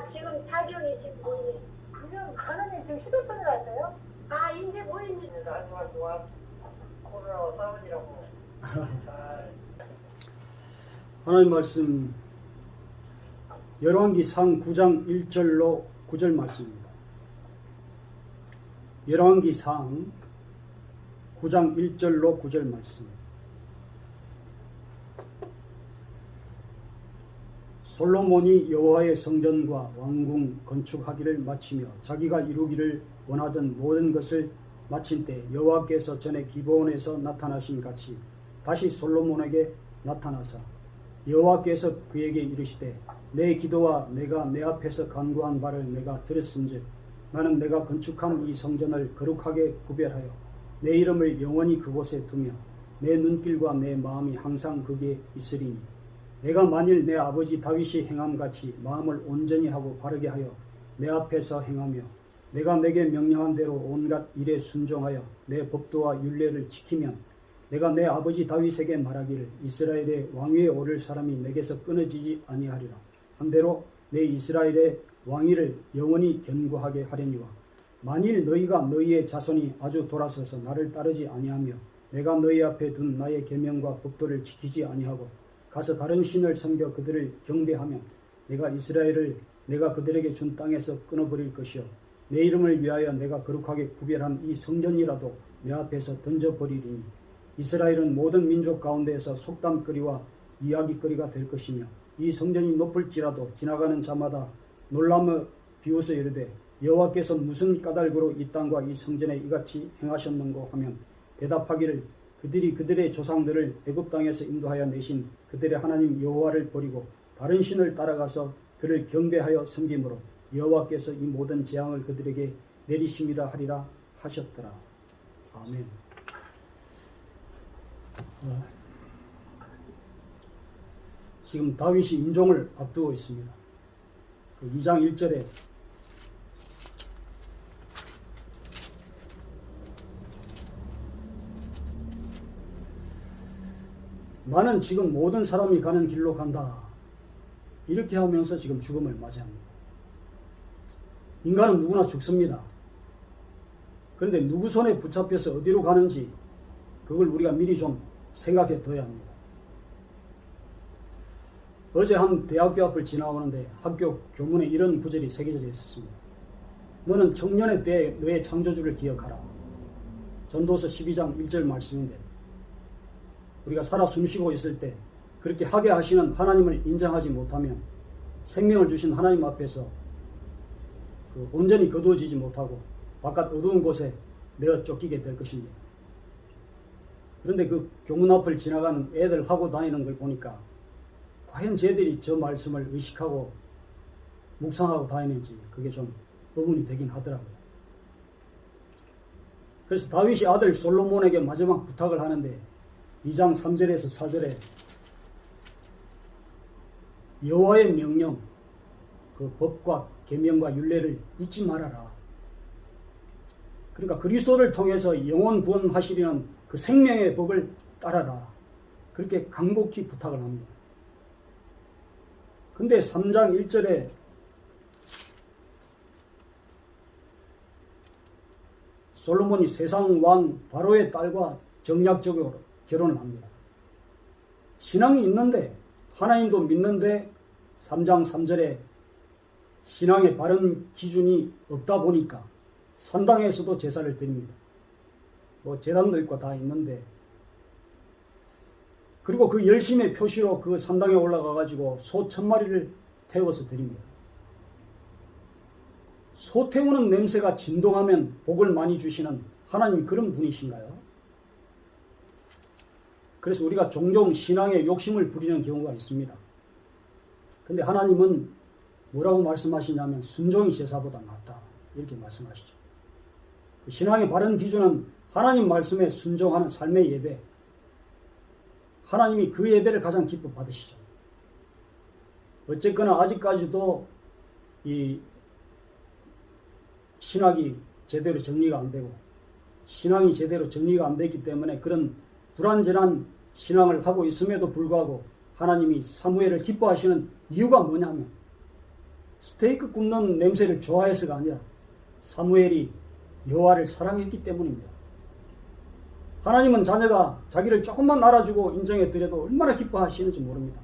지금 사경이 지금 보이네. 그럼 하나님 지금 휴대폰을 하세요? 이제 보이네. 하지만 동안 코로나와 싸우느라고 잘 하나님 말씀 열왕기상 9장 1절로 9절 말씀입니다. 열왕기상 9장 1절로 9절 말씀. 솔로몬이 여호와의 성전과 왕궁 건축하기를 마치며 자기가 이루기를 원하던 모든 것을 마친 때 여호와께서 전에 기브온에서 나타나신 같이 다시 솔로몬에게 나타나사 여호와께서 그에게 이르시되 내 기도와 내가 내 앞에서 간구한 바를 내가 들었은즉 나는 내가 건축한 이 성전을 거룩하게 구별하여 내 이름을 영원히 그곳에 두며 내 눈길과 내 마음이 항상 거기에 있으리니 내가 만일 내 아버지 다윗이 행함같이 마음을 온전히 하고 바르게 하여 내 앞에서 행하며 내가 내게 명령한 대로 온갖 일에 순종하여 내 법도와 율례를 지키면 내가 내 아버지 다윗에게 말하기를 이스라엘의 왕위에 오를 사람이 내게서 끊어지지 아니하리라 한대로 내 이스라엘의 왕위를 영원히 견고하게 하려니와 만일 너희가 너희의 자손이 아주 돌아서서 나를 따르지 아니하며 내가 너희 앞에 둔 나의 계명과 법도를 지키지 아니하고 가서 다른 신을 섬겨 그들을 경배하면 내가 이스라엘을 내가 그들에게 준 땅에서 끊어버릴 것이요 내 이름을 위하여 내가 거룩하게 구별한 이 성전이라도 내 앞에서 던져버리리니 이스라엘은 모든 민족 가운데에서 속담거리와 이야기거리가 될 것이며 이 성전이 높을지라도 지나가는 자마다 놀라며 비웃어 이르되 여호와께서 무슨 까닭으로 이 땅과 이 성전에 이같이 행하셨는고 하면 대답하기를 그들이 그들의 조상들을 애굽 땅에서 인도하여 내신 그들의 하나님 여호와를 버리고 다른 신을 따라가서 그를 경배하여 섬김으로 여호와께서 이 모든 재앙을 그들에게 내리심이라 하리라 하셨더라. 아멘. 지금 다윗이 임종을 앞두고 있습니다. 그 2장 1절에 나는 지금 모든 사람이 가는 길로 간다. 이렇게 하면서 지금 죽음을 맞이합니다. 인간은 누구나 죽습니다. 그런데 누구 손에 붙잡혀서 어디로 가는지 그걸 우리가 미리 좀 생각해 둬야 합니다. 어제 한 대학교 앞을 지나오는데 학교 교문에 이런 구절이 새겨져 있었습니다. 너는 청년의 때에 너의 창조주를 기억하라. 전도서 12장 1절 말씀인데 우리가 살아 숨쉬고 있을 때 그렇게 하게 하시는 하나님을 인정하지 못하면 생명을 주신 하나님 앞에서 온전히 거두어지지 못하고 바깥 어두운 곳에 내어 쫓기게 될 것입니다. 그런데 그 교문 앞을 지나가는 애들 하고 다니는 걸 보니까 과연 쟤들이 저 말씀을 의식하고 묵상하고 다니는지 그게 좀 의문이 되긴 하더라고요. 그래서 다윗이 아들 솔로몬에게 마지막 부탁을 하는데 2장 3절에서 4절에 여호와의 명령, 그 법과 계명과 율례를 잊지 말아라. 그러니까 그리스도를 통해서 영혼 구원하시려는 그 생명의 법을 따라라. 그렇게 간곡히 부탁을 합니다. 근데 3장 1절에 솔로몬이 세상 왕 바로의 딸과 정략적으로 결혼을 합니다. 신앙이 있는데 하나님도 믿는데 3장 3절에 신앙의 바른 기준이 없다 보니까 산당에서도 제사를 드립니다. 뭐 제단도 있고 다 있는데 그리고 그 열심의 표시로 그 산당에 올라가 가지고 소 1000마리를 태워서 드립니다. 소 태우는 냄새가 진동하면 복을 많이 주시는 하나님 그런 분이신가요? 그래서 우리가 종종 신앙에 욕심을 부리는 경우가 있습니다. 근데 하나님은 뭐라고 말씀하시냐면 순종이 제사보다 낫다 이렇게 말씀하시죠. 그 신앙의 바른 기준은 하나님 말씀에 순종하는 삶의 예배, 하나님이 그 예배를 가장 기뻐 받으시죠. 어쨌거나 아직까지도 이 신학이 제대로 정리가 안 되고 신앙이 제대로 정리가 안 됐기 때문에 그런 불완전한 신앙을 하고 있음에도 불구하고 하나님이 사무엘을 기뻐하시는 이유가 뭐냐면 스테이크 굽는 냄새를 좋아해서가 아니라 사무엘이 여호와를 사랑했기 때문입니다. 하나님은 자녀가 자기를 조금만 알아주고 인정해 드려도 얼마나 기뻐하시는지 모릅니다.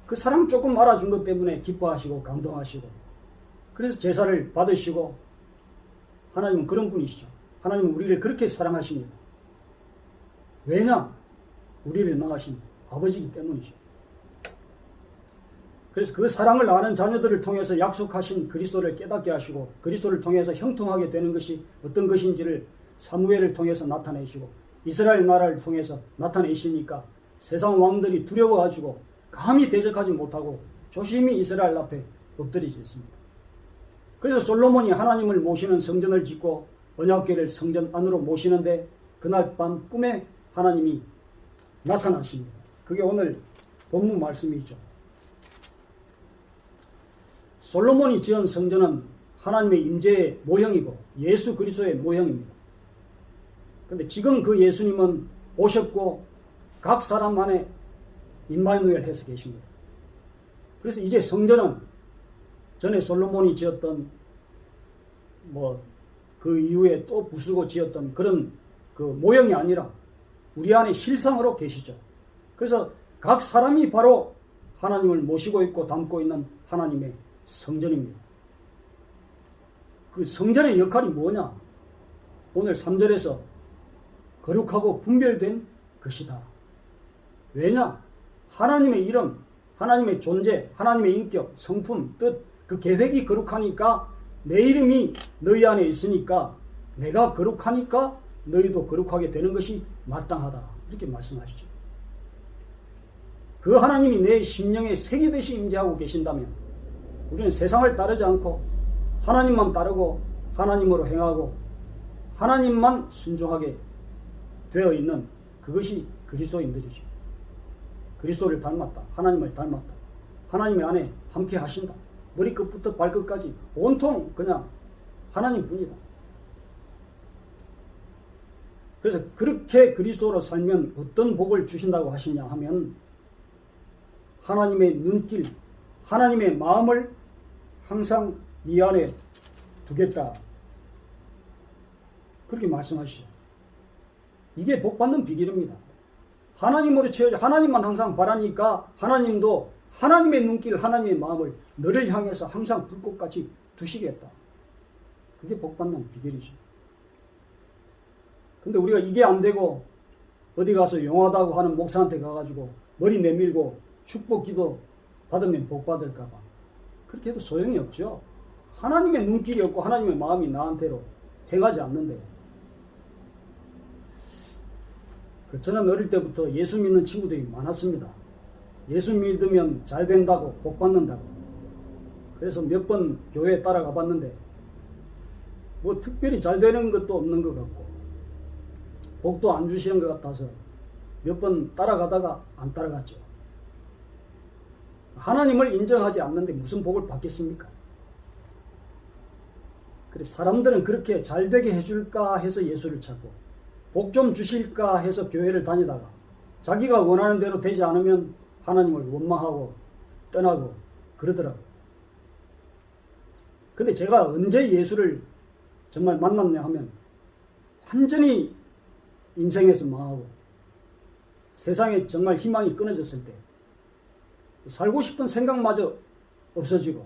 그 사랑 조금 알아준 것 때문에 기뻐하시고 감동하시고, 그래서 제사를 받으시고, 하나님은 그런 분이시죠. 하나님은 우리를 그렇게 사랑하십니다. 왜냐? 우리를 낳으신 아버지이기 때문이죠. 그래서 그 사랑을 아는 자녀들을 통해서 약속하신 그리스도를 깨닫게 하시고, 그리스도를 통해서 형통하게 되는 것이 어떤 것인지를 사무엘을 통해서 나타내시고, 이스라엘 나라를 통해서 나타내시니까 세상 왕들이 두려워가지고 감히 대적하지 못하고 조심히 이스라엘 앞에 엎드리셨습니다. 그래서 솔로몬이 하나님을 모시는 성전을 짓고 언약궤를 성전 안으로 모시는데, 그날 밤 꿈에 하나님이 나타나십니다. 그게 오늘 본문 말씀이죠. 솔로몬이 지은 성전은 하나님의 임재의 모형이고 예수 그리스도의 모형입니다. 그런데 지금 그 예수님은 오셨고 각 사람 안에 임마누엘 해서 계십니다. 그래서 이제 성전은 전에 솔로몬이 지었던 그 이후에 또 부수고 지었던 그런 그 모형이 아니라 우리 안에 실상으로 계시죠. 그래서 각 사람이 바로 하나님을 모시고 있고 담고 있는 하나님의 성전입니다. 그 성전의 역할이 뭐냐? 오늘 3절에서 거룩하고 분별된 것이다. 왜냐? 하나님의 이름, 하나님의 존재, 하나님의 인격, 성품, 뜻, 그 계획이 거룩하니까 내 이름이 너희 안에 있으니까 내가 거룩하니까 너희도 거룩하게 되는 것이 마땅하다. 이렇게 말씀하시죠. 그 하나님이 내 심령에 새기듯이 임재하고 계신다면 우리는 세상을 따르지 않고 하나님만 따르고 하나님으로 행하고 하나님만 순종하게 되어 있는 그것이 그리스도인들이죠. 그리스도를 닮았다. 하나님을 닮았다. 하나님의 안에 함께 하신다. 머리끝부터 발끝까지 온통 그냥 하나님뿐이다. 그래서 그렇게 그리스도로 살면 어떤 복을 주신다고 하시냐 하면 하나님의 눈길, 하나님의 마음을 항상 네 안에 두겠다. 그렇게 말씀하시죠. 이게 복받는 비결입니다. 하나님으로 채워져 하나님만 항상 바라니까 하나님도 하나님의 눈길, 하나님의 마음을 너를 향해서 항상 불꽃같이 두시겠다. 그게 복받는 비결이죠. 근데 우리가 이게 안 되고 어디 가서 용하다고 하는 목사한테 가가지고 머리 내밀고 축복 기도 받으면 복 받을까 봐. 그렇게 해도 소용이 없죠. 하나님의 눈길이 없고 하나님의 마음이 나한테로 행하지 않는데. 저는 어릴 때부터 예수 믿는 친구들이 많았습니다. 예수 믿으면 잘 된다고, 복 받는다고. 그래서 몇 번 교회에 따라가 봤는데 뭐 특별히 잘 되는 것도 없는 것 같고 복도 안 주시는 것 같아서 몇 번 따라가다가 안 따라갔죠. 하나님을 인정하지 않는데 무슨 복을 받겠습니까? 그래 사람들은 그렇게 잘 되게 해줄까 해서 예수를 찾고 복 좀 주실까 해서 교회를 다니다가 자기가 원하는 대로 되지 않으면 하나님을 원망하고 떠나고 그러더라고요. 근데 제가 언제 예수를 정말 만났냐 하면 완전히 인생에서 망하고 세상에 정말 희망이 끊어졌을 때 살고 싶은 생각마저 없어지고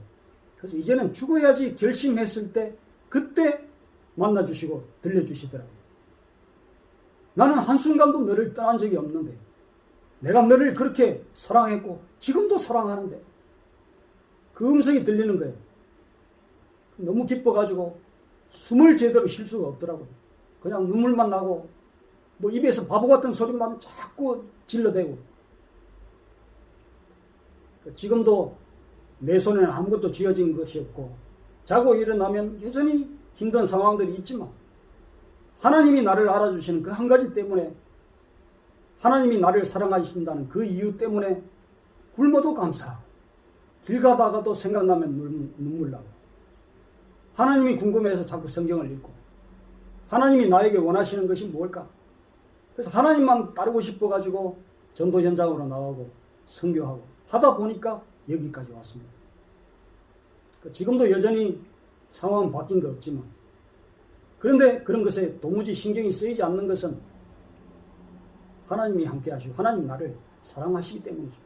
그래서 이제는 죽어야지 결심했을 때 그때 만나주시고 들려주시더라고요. 나는 한순간도 너를 떠난 적이 없는데 내가 너를 그렇게 사랑했고 지금도 사랑하는데 그 음성이 들리는 거예요. 너무 기뻐가지고 숨을 제대로 쉴 수가 없더라고요. 그냥 눈물만 나고 뭐 입에서 바보 같은 소리만 자꾸 질러대고 지금도 내 손에는 아무것도 쥐어진 것이 없고 자고 일어나면 여전히 힘든 상황들이 있지만 하나님이 나를 알아주시는 그 한 가지 때문에 하나님이 나를 사랑하신다는 그 이유 때문에 굶어도 감사하고 길 가다가도 생각나면 눈물 나고 하나님이 궁금해서 자꾸 성경을 읽고 하나님이 나에게 원하시는 것이 뭘까? 그래서 하나님만 따르고 싶어가지고 전도 현장으로 나가고 선교하고 하다 보니까 여기까지 왔습니다. 지금도 여전히 상황은 바뀐 거 없지만, 그런데 그런 것에 도무지 신경이 쓰이지 않는 것은 하나님이 함께 하시고 하나님 나를 사랑하시기 때문이죠.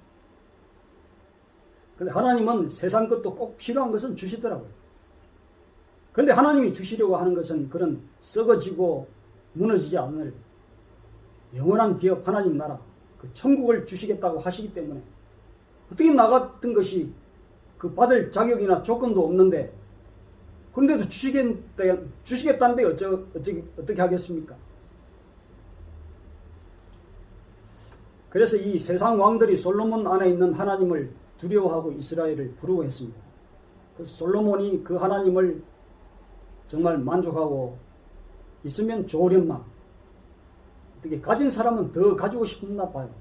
근데 하나님은 세상 것도 꼭 필요한 것은 주시더라고요. 그런데 하나님이 주시려고 하는 것은 그런 썩어지고 무너지지 않을 영원한 기업 하나님 나라, 그 천국을 주시겠다고 하시기 때문에, 어떻게 나 같은 것이 그 받을 자격이나 조건도 없는데, 그런데도 주시겠다는데 어떻게 하겠습니까? 그래서 이 세상 왕들이 솔로몬 안에 있는 하나님을 두려워하고 이스라엘을 부러워했습니다. 그래서 솔로몬이 그 하나님을 정말 만족하고 있으면 좋으련만, 어떻게 가진 사람은 더 가지고 싶나 봐요.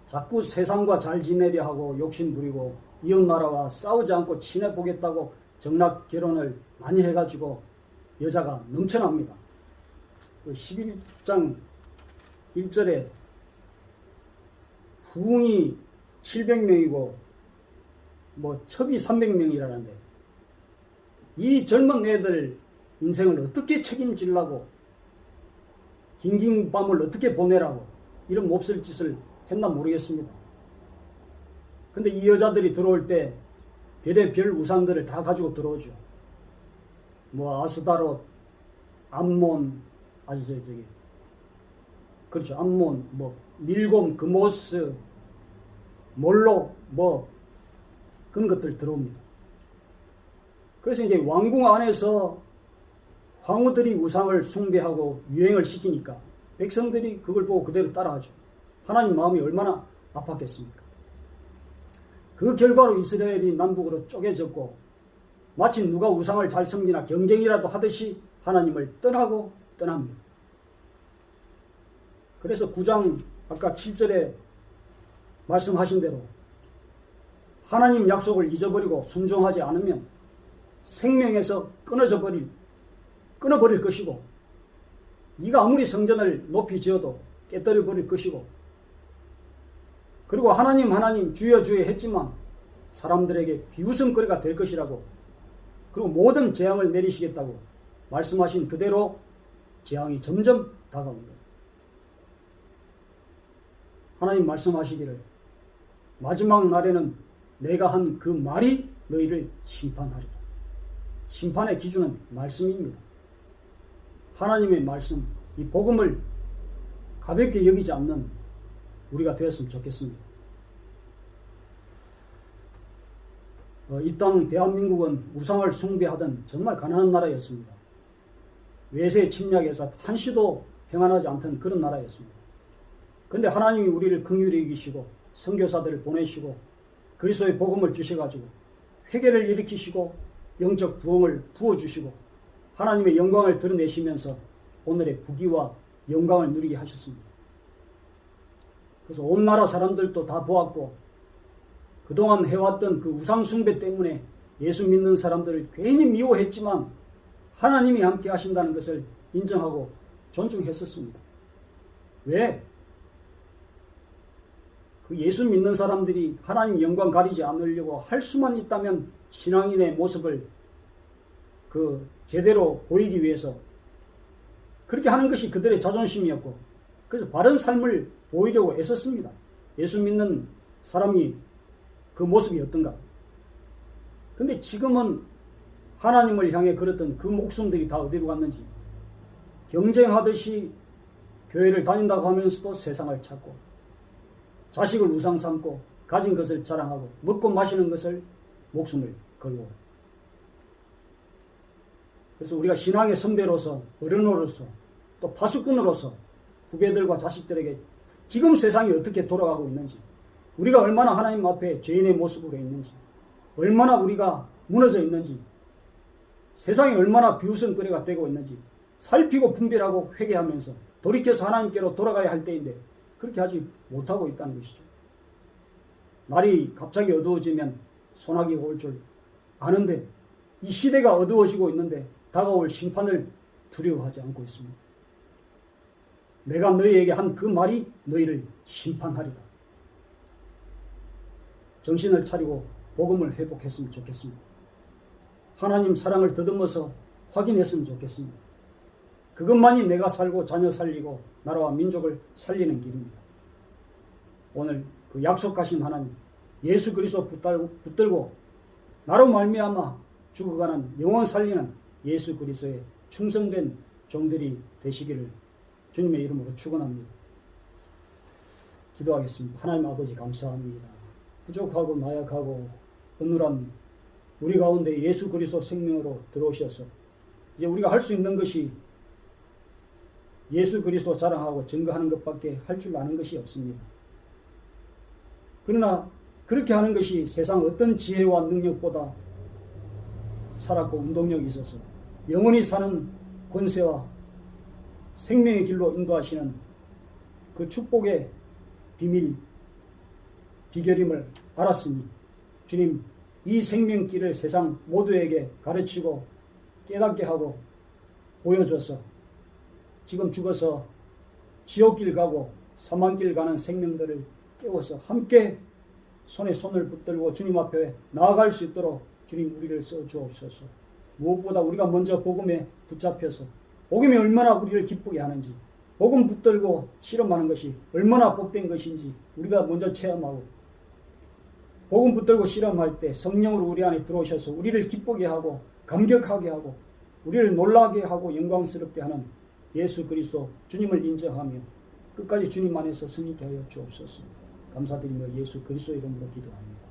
자꾸 세상과 잘 지내려 하고 욕심 부리고 이웃나라와 싸우지 않고 친해보겠다고 정락 결혼을 많이 해가지고 여자가 넘쳐납니다. 11장 1절에 후궁이 700명이고 첩이 300명이라는데, 이 젊은 애들 인생을 어떻게 책임지려고, 긴긴 밤을 어떻게 보내라고 이런 몹쓸 짓을 했나 모르겠습니다. 근데 이 여자들이 들어올 때 별의 별 우상들을 다 가지고 들어오죠. 아스다롯, 암몬, 그렇죠. 암몬, 밀곰, 그모스, 몰록, 그런 것들 들어옵니다. 그래서 이제 왕궁 안에서 황후들이 우상을 숭배하고 유행을 시키니까 백성들이 그걸 보고 그대로 따라하죠. 하나님 마음이 얼마나 아팠겠습니까? 그 결과로 이스라엘이 남북으로 쪼개졌고, 마치 누가 우상을 잘 섬기나 경쟁이라도 하듯이 하나님을 떠나고 떠납니다. 그래서 9장 아까 7절에 말씀하신 대로 하나님 약속을 잊어버리고 순종하지 않으면 생명에서 끊어버릴 것이고, 네가 아무리 성전을 높이 지어도 깨뜨려 버릴 것이고, 그리고 하나님 주여 주여 했지만 사람들에게 비웃음거리가 될 것이라고, 그리고 모든 재앙을 내리시겠다고 말씀하신 그대로 재앙이 점점 다가옵니다. 하나님 말씀하시기를 마지막 날에는 내가 한 그 말이 너희를 심판하리라. 심판의 기준은 말씀입니다. 하나님의 말씀, 이 복음을 가볍게 여기지 않는 우리가 되었으면 좋겠습니다. 이 땅 대한민국은 우상을 숭배하던 정말 가난한 나라였습니다. 외세 침략에서 한시도 평안하지 않던 그런 나라였습니다. 그런데 하나님이 우리를 긍휼히 여기시고 선교사들을 보내시고 그리스도의 복음을 주셔가지고 회개를 일으키시고 영적 부흥을 부어주시고 하나님의 영광을 드러내시면서 오늘의 부귀와 영광을 누리게 하셨습니다. 그래서 온 나라 사람들도 다 보았고, 그동안 해왔던 그 우상 숭배 때문에 예수 믿는 사람들을 괜히 미워했지만 하나님이 함께 하신다는 것을 인정하고 존중했었습니다. 왜? 그 예수 믿는 사람들이 하나님 영광 가리지 않으려고 할 수만 있다면 신앙인의 모습을 제대로 보이기 위해서 그렇게 하는 것이 그들의 자존심이었고, 그래서 바른 삶을 보이려고 애썼습니다. 예수 믿는 사람이 그 모습이 어떤가. 근데 지금은 하나님을 향해 걸었던 그 목숨들이 다 어디로 갔는지, 경쟁하듯이 교회를 다닌다고 하면서도 세상을 찾고, 자식을 우상 삼고, 가진 것을 자랑하고, 먹고 마시는 것을 목숨을 걸고. 그래서 우리가 신앙의 선배로서, 어른으로서, 또 파수꾼으로서 후배들과 자식들에게 지금 세상이 어떻게 돌아가고 있는지, 우리가 얼마나 하나님 앞에 죄인의 모습으로 있는지, 얼마나 우리가 무너져 있는지, 세상이 얼마나 비웃음거리가 되고 있는지 살피고 분별하고 회개하면서 돌이켜서 하나님께로 돌아가야 할 때인데 그렇게 하지 못하고 있다는 것이죠. 날이 갑자기 어두워지면 소나기가 올 줄 아는데 이 시대가 어두워지고 있는데 다가올 심판을 두려워하지 않고 있습니다. 내가 너희에게 한 그 말이 너희를 심판하리라. 정신을 차리고 복음을 회복했으면 좋겠습니다. 하나님 사랑을 더듬어서 확인했으면 좋겠습니다. 그것만이 내가 살고 자녀 살리고 나라와 민족을 살리는 길입니다. 오늘 그 약속하신 하나님 예수 그리스도 붙들고 나로 말미암아 죽어가는 영원 살리는 예수 그리스도의 충성된 종들이 되시기를 주님의 이름으로 축원합니다. 기도하겠습니다. 하나님 아버지 감사합니다. 부족하고 나약하고 어눌한 우리 가운데 예수 그리스도 생명으로 들어오셔서 이제 우리가 할 수 있는 것이 예수 그리스도 자랑하고 증거하는 것밖에 할 줄 아는 것이 없습니다. 그러나 그렇게 하는 것이 세상 어떤 지혜와 능력보다 살았고 운동력이 있어서 영원히 사는 권세와 생명의 길로 인도하시는 그 축복의 비결임을 알았으니 주님 이 생명길을 세상 모두에게 가르치고 깨닫게 하고 보여줘서 지금 죽어서 지옥길 가고 사망길 가는 생명들을 깨워서 함께 손에 손을 붙들고 주님 앞에 나아갈 수 있도록 주님 우리를 써주옵소서. 무엇보다 우리가 먼저 복음에 붙잡혀서 복음이 얼마나 우리를 기쁘게 하는지 복음 붙들고 실험하는 것이 얼마나 복된 것인지 우리가 먼저 체험하고 복음 붙들고 실험할 때 성령으로 우리 안에 들어오셔서 우리를 기쁘게 하고 감격하게 하고 우리를 놀라게 하고 영광스럽게 하는 예수 그리스도 주님을 인정하며 끝까지 주님 안에서 승리케 하여 주옵소서. 감사드리며 예수 그리스도 이름으로 기도합니다.